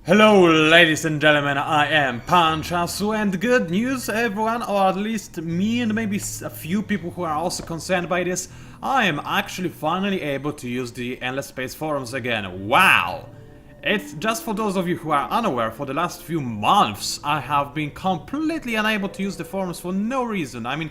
Hello ladies and gentlemen, I am PANCZASU, and good news everyone, or at least me and maybe a few people who are also concerned by this, I am actually finally able to use the Endless Space forums again. Wow! It's just for those of you who are unaware, for the last few months I have been completely unable to use the forums for no reason. I mean,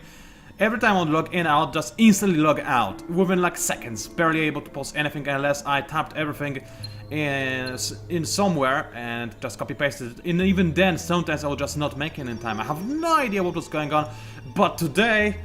every time I log in, I'll just instantly log out within like seconds, barely able to post anything unless I tapped everything in somewhere and just copy pasted it. And even then, sometimes I will just not make it in time. I have no idea what was going on, but today,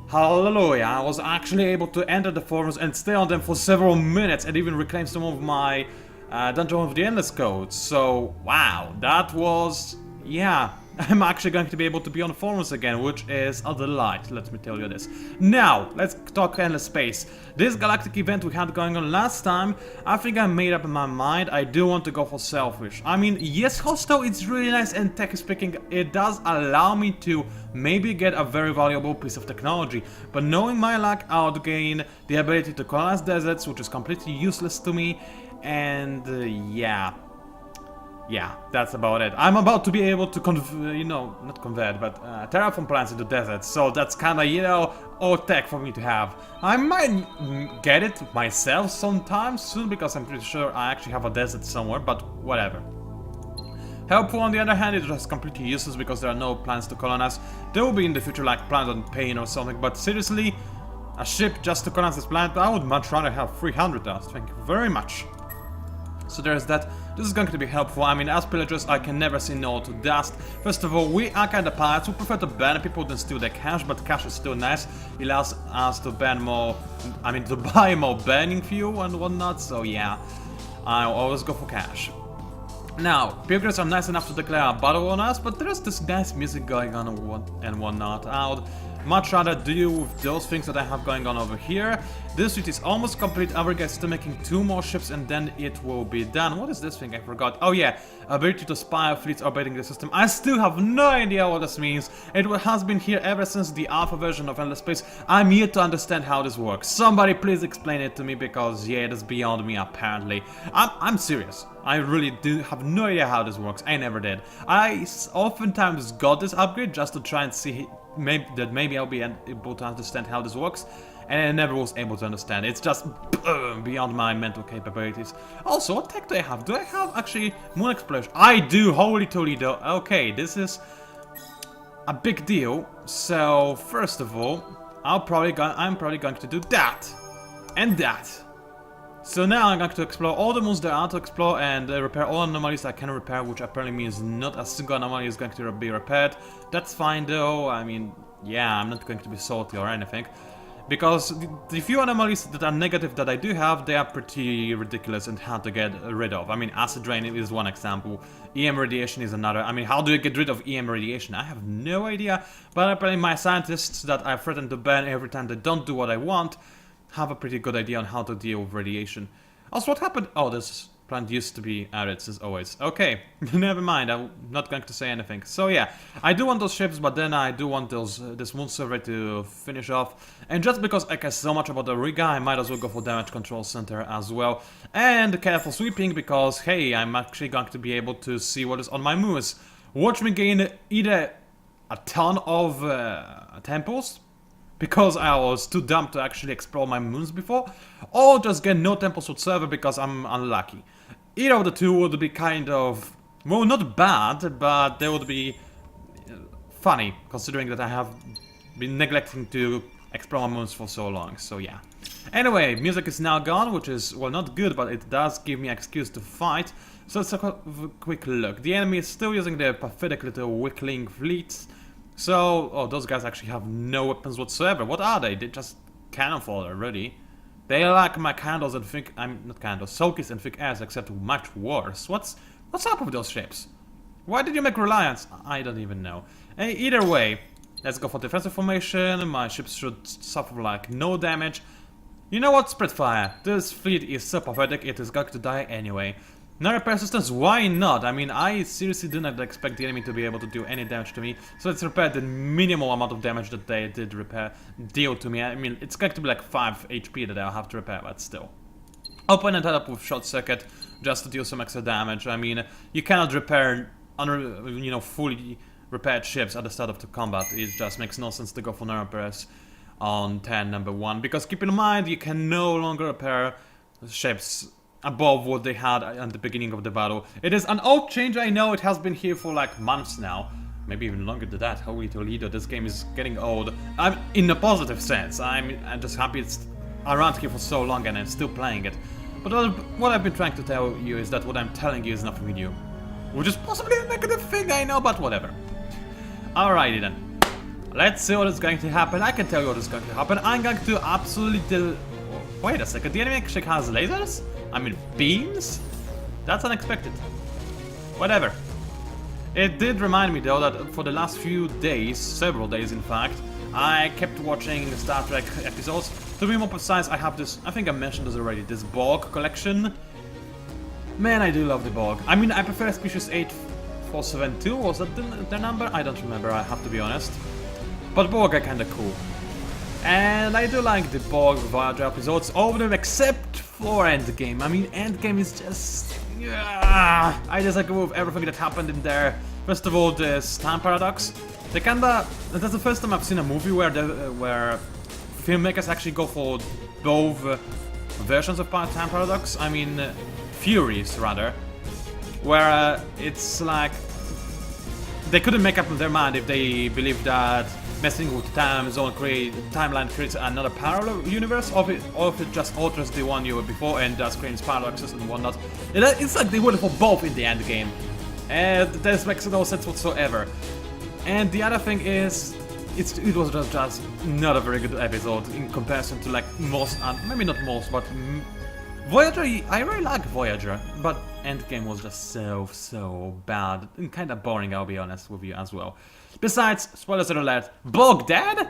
hallelujah, I was actually able to enter the forums and stay on them for several minutes and even reclaim some of my Dungeon of the Endless codes. So, wow, that was, yeah, I'm actually going to be able to be on the forums again, which is a delight, let me tell you this. Now, let's talk Endless Space. This galactic event we had going on last time, I think I made up in my mind, I do want to go for Selfish. I mean, yes, Hostel, it's really nice, and tech speaking, it does allow me to maybe get a very valuable piece of technology. But knowing my luck, I would gain the ability to colonize deserts, which is completely useless to me, and yeah, that's about it. I'm about to be able to not convert, but terraform plants into deserts, so that's kinda, old tech for me to have. I might get it myself sometime soon, because I'm pretty sure I actually have a desert somewhere, but whatever. Helpful on the other hand, it's just completely useless because there are no plans to colonize. There will be in the future like plans on Pain or something, but seriously, a ship just to colonize this planet, I would much rather have 300 dust, thank you very much. So there's that. This is going to be helpful. I mean, as pillagers, I can never say no to dust. First of all, we are kind of pirates. We prefer to ban people than steal their cash, but cash is still nice. It allows us to ban more, to buy more burning fuel and whatnot, so yeah, I'll always go for cash. Now, pilgrims are nice enough to declare a battle on us, but there's this nice music going on and whatnot. I would much rather deal with those things that I have going on over here. This suite is almost complete. Our guys still making 2 more ships and then it will be done. What is this thing? I forgot. Oh yeah, ability to spy fleets orbiting the system. I still have no idea what this means. It has been here ever since the alpha version of Endless Space. I'm yet to understand how this works. Somebody please explain it to me, because yeah, it is beyond me apparently. I'm serious. I really do have no idea how this works. I never did. I oftentimes got this upgrade just to try and see maybe I'll be able to understand how this works, and I never was able to understand. It's just beyond my mental capabilities. Also, what tech do I have? Do I have actually Moon Explosion? I do, holy Toledo. Okay, this is a big deal. So first of all, I'm probably going to do that and that. So now I'm going to explore all the moons there are to explore and repair all anomalies I can repair, which apparently means not a single anomaly is going to be repaired. That's fine though. I mean, yeah, I'm not going to be salty or anything, because the few anomalies that are negative that I do have, they are pretty ridiculous and hard to get rid of. I mean, acid rain is one example, EM radiation is another. I mean, how do you get rid of EM radiation? I have no idea, but apparently my scientists that I threaten to ban every time they don't do what I want have a pretty good idea on how to deal with radiation. Also, what happened? Oh, this plant used to be arid as always. Okay, never mind, I'm not going to say anything. So yeah, I do want those ships, but then I do want this moon survey to finish off. And just because I care so much about the Riga, I might as well go for damage control center as well. And careful sweeping, because hey, I'm actually going to be able to see what is on my moons. Watch me gain either a ton of temples, because I was too dumb to actually explore my moons before, or just get no temples whatsoever because I'm unlucky. Either of the two would be kind of, well, not bad, but they would be funny, considering that I have been neglecting to explore my moons for so long, so yeah. Anyway, music is now gone, which is, well, not good, but it does give me an excuse to fight. So let's have a quick look. The enemy is still using their pathetic little weakling fleets. So, oh, those guys actually have no weapons whatsoever. What are they? They're just cannon fodder, really. They are like my candles and thick, not candles, sulkies and thick airs, except much worse. What's up with those ships? Why did you make Reliance? I don't even know. Either way, let's go for defensive formation. My ships should suffer like no damage. You know what? Spread fire. This fleet is so pathetic, it is going to die anyway. No repair systems, why not? I mean, I seriously do not expect the enemy to be able to do any damage to me. So let's repair the minimal amount of damage that they did deal to me. I mean, it's going to be like 5 HP that I'll have to repair, but still. Open and head up with short circuit. just to deal some extra damage. I mean, you cannot repair, fully repaired ships at the start of the combat. It just makes no sense to go for repairs on turn number 1, because keep in mind, you can no longer repair ships above what they had at the beginning of the battle. It is an old change, I know, it has been here for like months now. Maybe even longer than that. Holy Toledo, this game is getting old. I'm in a positive sense. I'm just happy it's around here for so long and I'm still playing it. But what I've been trying to tell you is that what I'm telling you is nothing new. Which is possibly a negative thing, I know, but whatever. Alrighty then. Let's see what is going to happen. I can tell you what is going to happen. I'm going to absolutely... Wait a second, the enemy actually has lasers? I mean, beams? That's unexpected. Whatever. It did remind me though that for the last few days, several days in fact, I kept watching Star Trek episodes. To be more precise, I have this, I think I mentioned this already, this Borg collection. Man, I do love the Borg. I mean, I prefer Species 8472, was that the number? I don't remember, I have to be honest. But Borg are kinda cool. And I do like the Borg Voyager episodes, all of them except for Endgame. I mean, Endgame is just... yeah, I disagree with everything that happened in there. First of all, this time paradox. They kinda... That's the first time I've seen a movie where filmmakers actually go for both versions of time paradox. I mean, theories rather. Where it's like... They couldn't make up their mind if they believed that messing with timeline creates another parallel universe, or if it just alters the one you were before and just creates paradoxes and whatnot. It's like they went for both in the end game. And this makes no sense whatsoever. And the other thing is, it was just not a very good episode in comparison to like most, maybe not most, but Voyager. I really like Voyager, but Endgame was just so bad and kind of boring. I'll be honest with you as well. Besides, spoilers alert, Borg dead?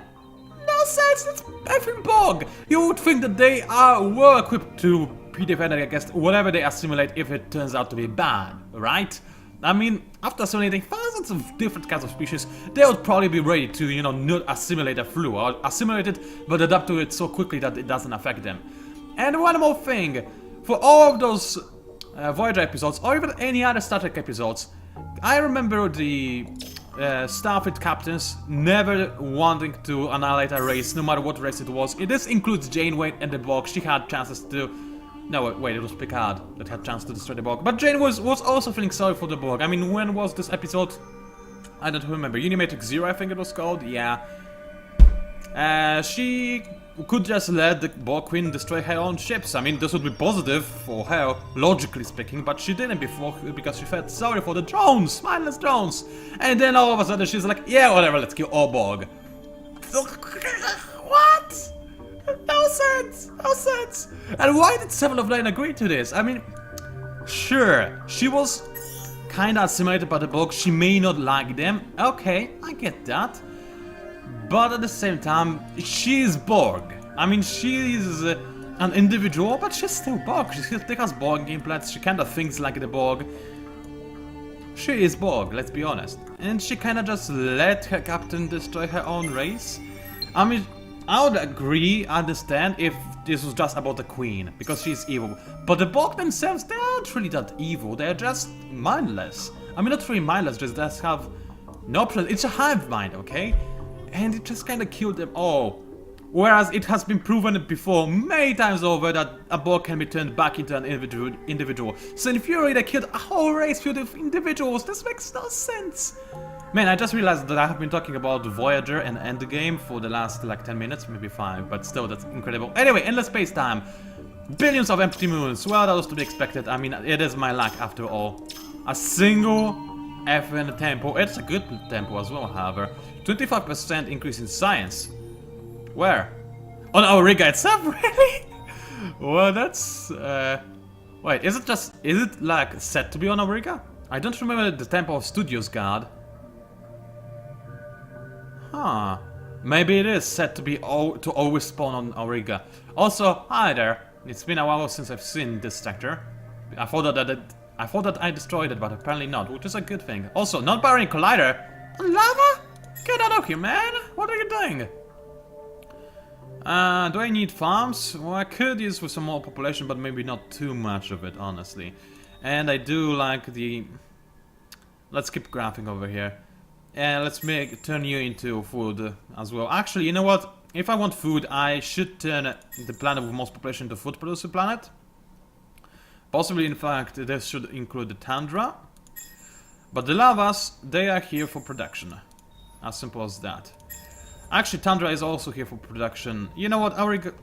No sense, it's effing Borg! You would think that they are well equipped to be defended against whatever they assimilate if it turns out to be bad, right? I mean, after assimilating thousands of different kinds of species, they would probably be ready to, not assimilate a flu, or assimilate it, but adapt to it so quickly that it doesn't affect them. And one more thing, for all of those Voyager episodes, or even any other Star Trek episodes, I remember the Starfleet captains never wanting to annihilate a race, no matter what race it was. This includes Janeway and the Borg. She had chances to... No, wait, it was Picard that had chance to destroy the Borg. But Jane was also feeling sorry for the Borg. I mean, when was this episode? I don't remember. Unimatrix Zero, I think it was called. Yeah. She could just let the Borg Queen destroy her own ships. I mean, this would be positive for her, logically speaking, but she didn't before because she felt sorry for the drones, mindless drones. And then all of a sudden she's like, yeah, whatever, let's kill all Borg. What? No sense, no sense. And why did Seven of Nine agree to this? I mean, sure, she was kinda assimilated by the Borg, she may not like them. Okay, I get that. But at the same time, she's Borg. I mean, she's an individual, but she's still Borg. She still has Borg implants, she kinda thinks like the Borg. She is Borg, let's be honest. And she kinda just let her captain destroy her own race. I mean, I would understand if this was just about the Queen, because she's evil. But the Borg themselves, they aren't really that evil, they're just mindless. I mean, not really mindless, just have no option. It's a hive mind, okay? And it just kinda killed them all. Whereas it has been proven before many times over that a Borg can be turned back into an individual. So in Fury they killed a whole race filled with individuals. This makes no sense. Man, I just realized that I have been talking about Voyager and Endgame for the last like 10 minutes, maybe 5, but still that's incredible. Anyway, endless space-time. Billions of empty moons. Well, that was to be expected. I mean, it is my luck after all. A single FN tempo. It's a good tempo as well, however. 25% increase in science. Where? On Auriga itself, really? Well, that's... Wait, is it like set to be on Auriga? I don't remember the tempo of Studios Guard. Huh. Maybe it is set to be to always spawn on Auriga. Also, hi there. It's been a while since I've seen this sector. I thought that I destroyed it, but apparently not, which is a good thing. Also, non-barring collider. Lava? Get out of here, man! What are you doing? Do I need farms? Well, I could use with some more population, but maybe not too much of it, honestly. And I do like the... Let's keep graphing over here. And let's turn you into food as well. Actually, you know what? If I want food, I should turn the planet with most population into food producing planet. Possibly, in fact, this should include the tundra. But the lavas, they are here for production. As simple as that. Actually, tundra is also here for production. You know what?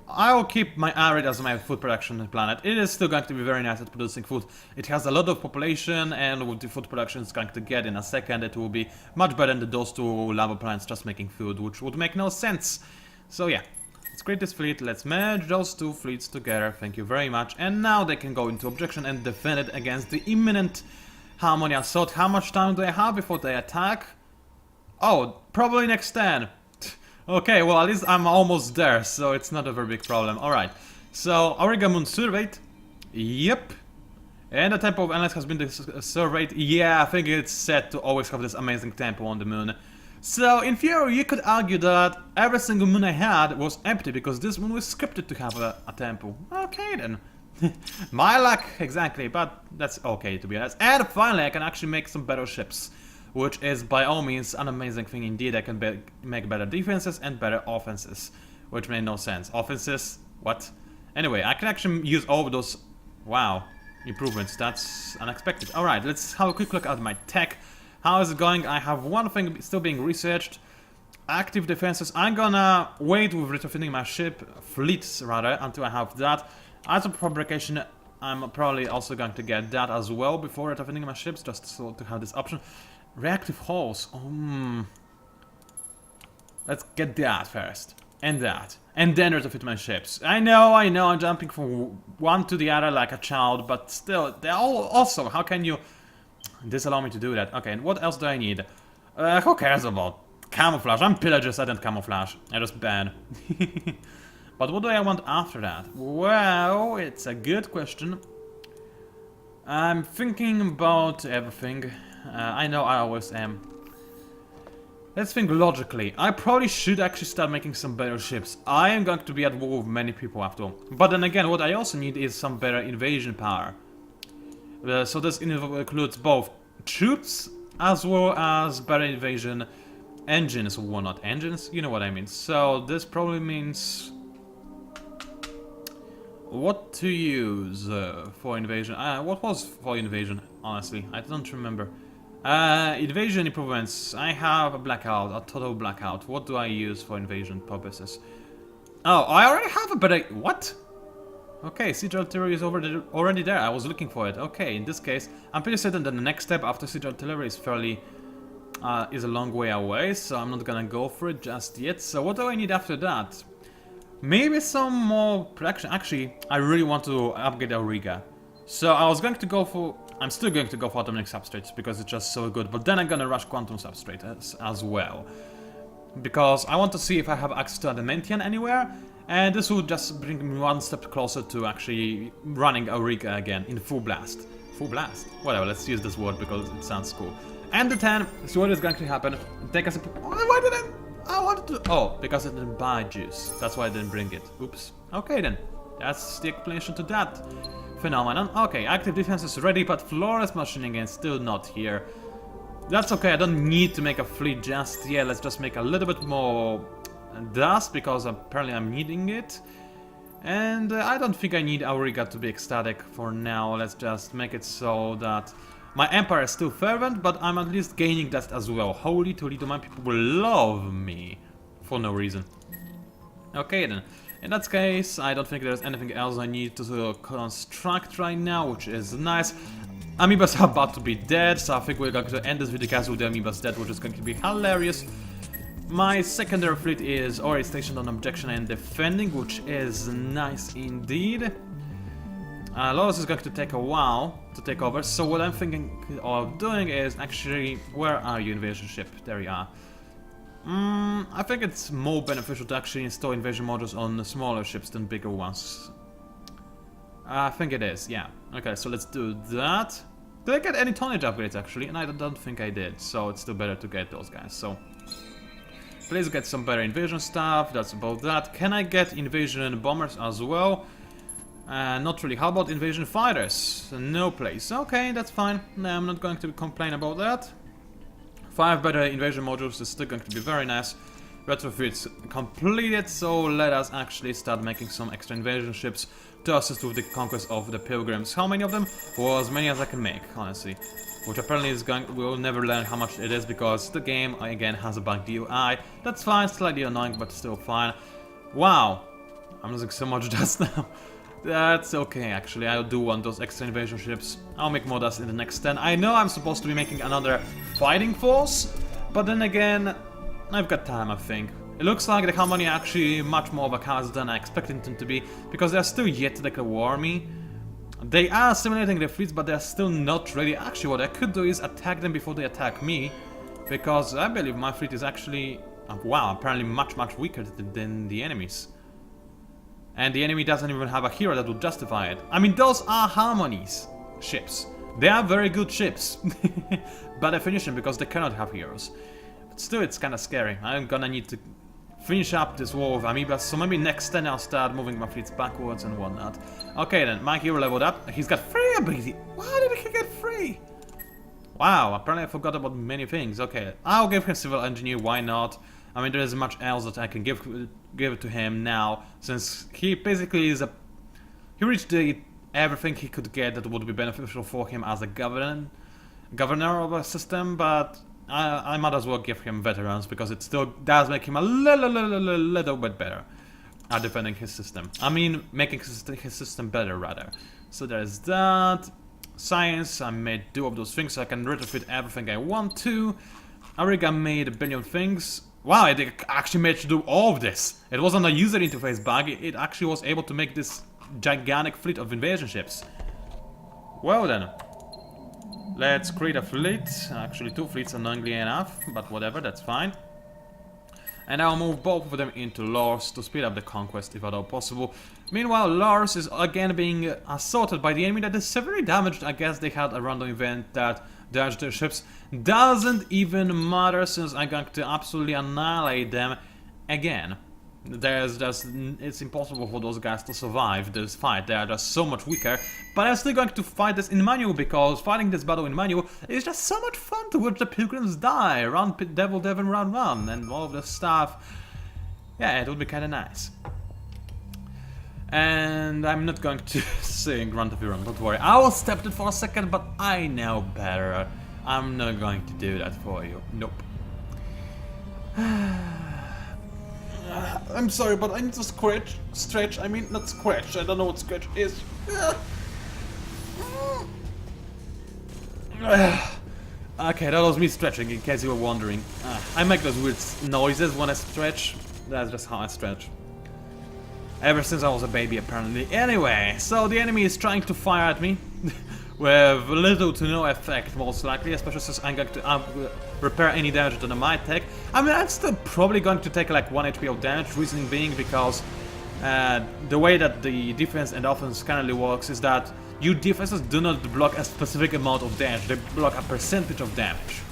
I'll keep my arid as my food production planet. It is still going to be very nice at producing food. It has a lot of population, and with the food production it's going to get in a second, it will be much better than those two lava planets just making food, which would make no sense. So yeah, let's create this fleet. Let's merge those two fleets together. Thank you very much. And now they can go into objection and defend it against the imminent Harmony Assault. How much time do I have before they attack? Oh, probably next turn. Okay, well, at least I'm almost there, so it's not a very big problem. Alright, so Auriga Moon surveyed. Yep. And the tempo of Endless has been surveyed. Yeah, I think it's set to always have this amazing tempo on the moon. So, in theory, you could argue that every single moon I had was empty, because this moon was scripted to have a tempo. Okay, then. My luck, exactly, but that's okay, to be honest. And finally, I can actually make some better ships. Which is by all means an amazing thing indeed. I can make better defenses and better offenses. Which made no sense. Offenses? What? Anyway, I can actually use all of those... Wow. Improvements. That's unexpected. Alright, let's have a quick look at my tech. How is it going? I have one thing still being researched. Active defenses. I'm gonna wait with retrofitting my fleets rather, until I have that. As a fabrication, I'm probably also going to get that as well before retrofitting my ships, just so to have this option. Reactive hulls. Let's get that first. And that. And then retrofit my ships. I know, I'm jumping from one to the other like a child, but still, they're all awesome. How can you disallow me to do that? Okay, and what else do I need? Who cares about camouflage? I'm pillagers, I don't camouflage. I just ban. But what do I want after that? Well, it's a good question. I'm thinking about everything. I know I always am. Let's think logically. I probably should actually start making some better ships. I am going to be at war with many people after all. But then again, what I also need is some better invasion power. So this includes both troops as well as better invasion engines. Well, not engines, you know what I mean. So this probably means... What to use for invasion? What was for invasion, honestly? I don't remember. Invasion improvements. I have a blackout, a total blackout. What do I use for invasion purposes? Oh, I already have a better... What? Okay, siege artillery is already there. I was looking for it. Okay, in this case, I'm pretty certain that the next step after siege artillery is fairly... is a long way away, so I'm not gonna go for it just yet. So what do I need after that? Maybe some more production. Actually, I really want to upgrade Auriga. So I was going to go for... I'm still going to go for atomic substrates because it's just so good. But then I'm gonna rush quantum substrate as well. Because I want to see if I have access to adamantium anywhere. And this will just bring me one step closer to actually running Auriga again in full blast. Full blast? Whatever, let's use this word because it sounds cool. And the 10, so what is going to happen? Take us a... Why did I wanted to... Oh, because I didn't buy juice. That's why I didn't bring it. Oops. Okay then. That's the explanation to that phenomenon. Okay, active defense is ready, but flawless machining is still not here. That's okay, I don't need to make a fleet just yet. Let's just make a little bit more dust, because apparently I'm needing it. And I don't think I need Auriga to be ecstatic for now. Let's just make it so that my empire is still fervent, but I'm at least gaining dust as well. Holy Toledo, my people will love me for no reason. Okay then. In that case, I don't think there's anything else I need to construct right now, which is nice. Amoebas are about to be dead, so I think we're going to end this video with the Amoebas dead, which is going to be hilarious. My secondary fleet is already stationed on objection and defending, which is nice indeed. Lotus is going to take a while to take over, so what I'm thinking of doing is actually... Where are you, invasion ship? There you are. I think it's more beneficial to actually install invasion modules on smaller ships than bigger ones. I think it is, yeah. Okay, so let's do that. Did I get any tonnage upgrades actually? And I don't think I did, so it's still better to get those guys. So please get some better invasion stuff, that's about that. Can I get invasion bombers as well? Not really. How about invasion fighters? No place. Okay, that's fine. No, I'm not going to complain about that. 5 better invasion modules is still going to be very nice. Retrofits completed, so let us actually start making some extra invasion ships to assist with the conquest of the pilgrims. How many of them? Well, as many as I can make, honestly. Which apparently is going... we'll never learn how much it is because the game, again, has a bugged UI. That's fine, slightly annoying, but still fine. Wow! I'm losing so much dust now. That's okay, actually. I do want those extra invasion ships. I'll make more dust in the next 10. I know I'm supposed to be making another fighting force, but then again, I've got time, I think. It looks like the Harmony are actually much more of a chaos than I expected them to be, because they're still yet to declare war on me. They are simulating their fleets, but they're still not ready. Actually, what I could do is attack them before they attack me, because I believe my fleet is actually, wow, apparently much weaker than the enemies. And the enemy doesn't even have a hero that would justify it. I mean, those are Harmony's ships. They are very good ships. By definition, because they cannot have heroes. But still, it's kind of scary. I'm gonna need to finish up this war with amoebas, so maybe next 10 I'll start moving my fleets backwards and whatnot. Okay then, my hero leveled up. He's got 3 ability. Why did he get 3? Wow, apparently I forgot about many things. Okay, I'll give him Civil Engineer, why not? I mean, there isn't much else that I can give it to him now, since he basically is a... he reached everything he could get that would be beneficial for him as a governor of a system, but I might as well give him veterans, because it still does make him a little bit better at defending his system. I mean, making his system better, rather. So there's that. Science, I made 2 of those things, so I can retrofit everything I want to. Ariga made a billion things. Wow, it actually managed to do all of this. It wasn't a user interface bug, it actually was able to make this gigantic fleet of invasion ships. Well then. Let's create a fleet. Actually 2 fleets, annoyingly enough, but whatever, that's fine. And I'll move both of them into Lars to speed up the conquest if at all possible. Meanwhile, Lars is again being assaulted by the enemy that is severely damaged. I guess they had a random event that damaged their ships. Doesn't even matter, since I'm going to absolutely annihilate them again. It's impossible for those guys to survive this fight. They are just so much weaker. But I'm still going to fight this in manual, because fighting this battle in manual is just so much fun to watch the pilgrims die. Run, devil, run, and all of this stuff. Yeah, it would be kind of nice. And I'm not going to sing Run to the Run, don't worry. I was tempted for a second, but I know better. I'm not going to do that for you. Nope. I'm sorry, but I need to stretch, I mean, not scratch, I don't know what scratch is. Okay, that was me stretching, in case you were wondering. I make those weird noises when I stretch. That's just how I stretch. Ever since I was a baby, apparently. Anyway, so the enemy is trying to fire at me. With little to no effect, most likely, especially since I'm going to repair any damage that I might take. I mean, I'm still probably going to take like 1 HP of damage, reasoning being because the way that the defense and offense currently works is that your defenses do not block a specific amount of damage, they block a percentage of damage.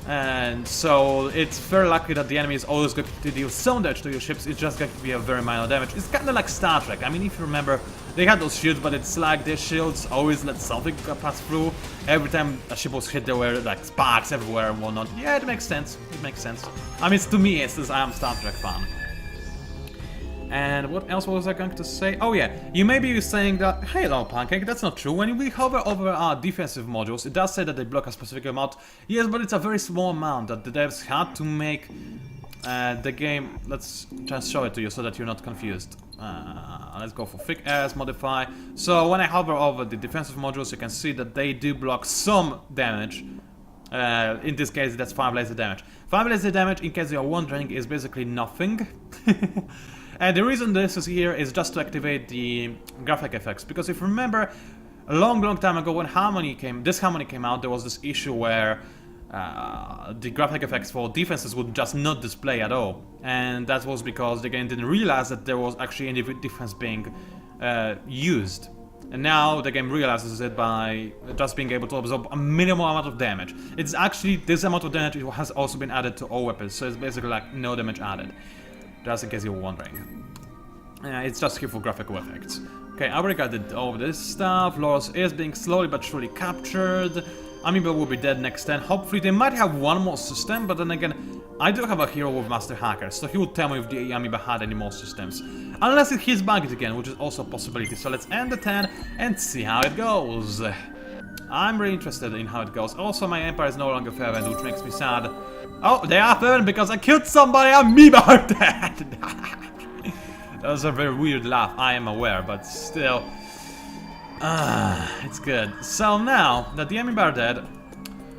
And so it's very likely that the enemy is always going to deal some damage to your ships, it's just going to be a very minor damage. It's kind of like Star Trek. I mean, if you remember, they had those shields, but it's like their shields always let something pass through. Every time a ship was hit, there were like sparks everywhere and whatnot. Yeah, it makes sense. It makes sense. I mean, it's to me, since I am a Star Trek fan. And what else was I going to say? Oh yeah, you may be saying that, hey, hello Pancake, that's not true. When we hover over our defensive modules, it does say that they block a specific amount. Yes, but it's a very small amount that the devs had to make the game. Let's just show it to you so that you're not confused. Let's go for thick as modify. So when I hover over the defensive modules, you can see that they do block some damage. In this case, that's 5 laser damage. 5 laser damage, in case you're wondering, is basically nothing. And the reason this is here is just to activate the graphic effects, because if you remember, a long time ago when this Harmony came out, there was this issue where the graphic effects for defenses would just not display at all, and that was because the game didn't realize that there was actually any defense being used. And now the game realizes it by just being able to absorb a minimal amount of damage. It's actually, this amount of damage has also been added to all weapons, so it's basically like no damage added. Just in case you're wondering. It's just here for graphical effects. Okay, I already got all of this stuff. Loros is being slowly but surely captured. Amoeba will be dead next turn. Hopefully they might have one more system, but then again, I do have a hero with Master Hacker, so he will tell me if the Amoeba had any more systems. Unless he's bugged again, which is also a possibility. So let's end the turn and see how it goes. I'm really interested in how it goes. Also, my Empire is no longer fervent, which makes me sad. Oh, they are fervent because I killed somebody. Amoeba are dead. That was a very weird laugh, I am aware, but still. It's good. So now that the Amoeba are dead,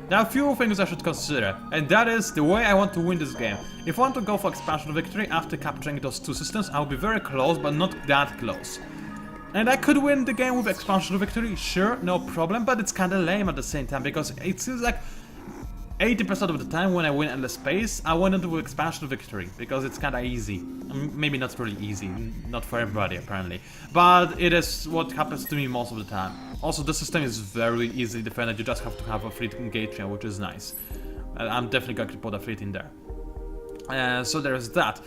there are a few things I should consider, and that is the way I want to win this game. If I want to go for expansion victory after capturing those two systems, I'll be very close, but not that close. And I could win the game with expansion victory, sure, no problem, but it's kinda lame at the same time, because it seems like 80% of the time when I win Endless Space, I win into expansion victory, because it's kinda easy. Maybe not really easy, not for everybody apparently, but it is what happens to me most of the time. Also, the system is very easily defended, you just have to have a fleet engagement, which is nice. I'm definitely going to put a fleet in there. So there's that.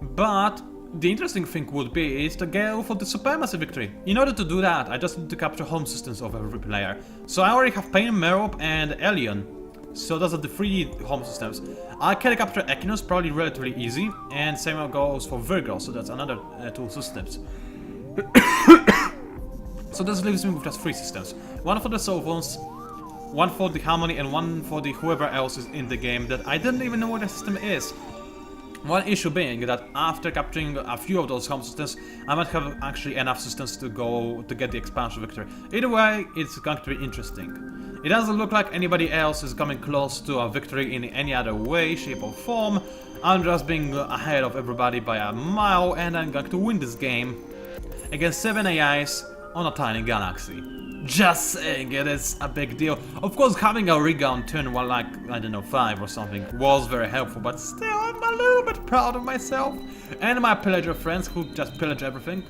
But the interesting thing would be is to go for the supremacy victory. In order to do that, I just need to capture home systems of every player. So I already have Pain, Merope, and Elion. So those are the 3 home systems. I can capture Equinus, probably relatively easy, and same goes for Virgo, so that's another 2 systems. So this leaves me with just 3 systems. One for the Soulphones, one for the Harmony, and one for the whoever else is in the game that I didn't even know what the system is. One issue being that after capturing a few of those home systems, I might have actually enough systems to go to get the expansion victory. Either way, it's going to be interesting. It doesn't look like anybody else is coming close to a victory in any other way, shape or form. I'm just being ahead of everybody by a mile, and I'm going to win this game against 7 AIs on a tiny galaxy. Just saying, it is a big deal. Of course, having a rig on turn 1, like, I don't know, 5 or something, was very helpful, but still, I'm a little bit proud of myself and my pillager friends who just pillage everything.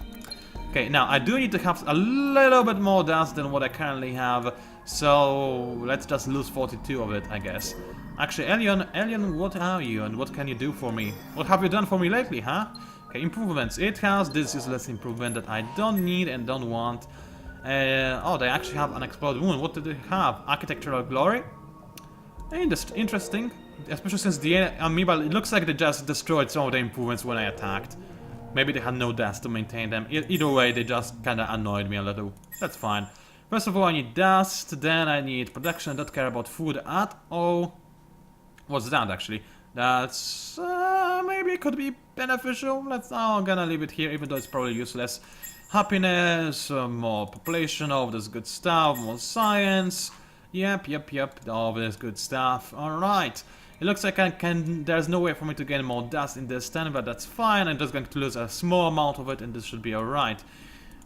Okay, now, I do need to have a little bit more dust than what I currently have, so let's just lose 42 of it, I guess. Actually, Elion, what are you and what can you do for me? What have you done for me lately, huh? Okay, improvements. It has this useless improvement that I don't need and don't want. Oh, they actually have an exploded wound. What do they have? Architectural glory? Interesting. Especially since the Amoeba, it looks like they just destroyed some of the improvements when I attacked. Maybe they had no dust to maintain them. Either way, they just kinda annoyed me a little. That's fine. First of all, I need dust, then I need production. I don't care about food at all. What's that actually? That's... maybe it could be beneficial. I'm gonna leave it here, even though it's probably useless. Happiness, more population, all of this good stuff, more science. Yep, all of this good stuff. Alright. It looks like there's no way for me to gain more dust in this turn, but that's fine. I'm just going to lose a small amount of it, and this should be alright.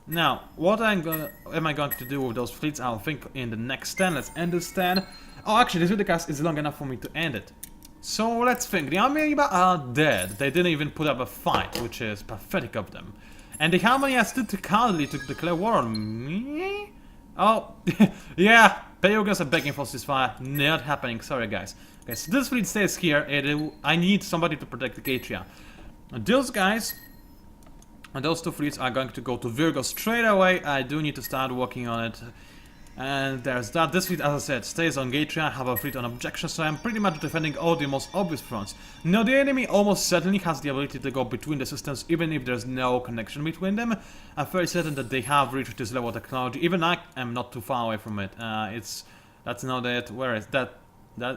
Now, what am I going to do with those fleets? I'll think in the next turn. Let's end this turn. Oh, actually, this videocast is long enough for me to end it. So let's think. The Amoeba are dead. They didn't even put up a fight, which is pathetic of them. And the Harmony are still too cowardly to declare war on me? Oh, yeah, Payogans are begging for ceasefire. Not happening, sorry guys. Okay, so this fleet stays here. I need somebody to protect Gatria. Those guys, and those 2 fleets are going to go to Virgo straight away. I do need to start working on it. And there's that. This fleet, as I said, stays on Gatria. I have a fleet on objection, so I'm pretty much defending all the most obvious fronts. Now, the enemy almost certainly has the ability to go between the systems, even if there's no connection between them. I'm very certain that they have reached this level of technology. Even I am not too far away from it. That's not it. Where is that?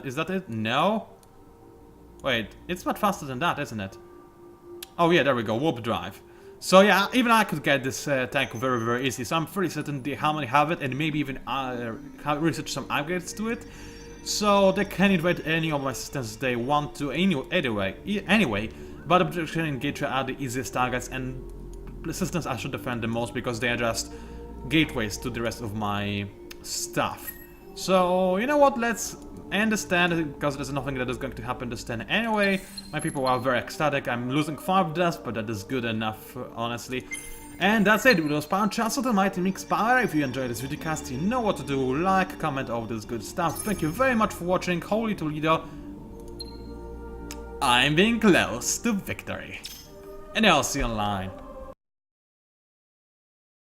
Is that it? No? Wait, it's much faster than that, isn't it? Oh yeah, there we go. Warp drive. So yeah, even I could get this tank very, very easy. So I'm pretty certain the Harmony have it, and maybe even research some upgrades to it. So they can invade any of my systems they want to anyway. But objection and Gatria are the easiest targets, and the systems I should defend the most because they are just gateways to the rest of my stuff. So you know what? Let's end this turn because there's nothing that is going to happen this turn anyway. My people are very ecstatic. I'm losing 5 deaths, but that is good enough, honestly. And that's it. It was PANCZASU, the Mighty Mix Power. If you enjoyed this videocast, you know what to do. Like, comment, all this good stuff. Thank you very much for watching. Holy Toledo. I'm being close to victory. And I'll see you online.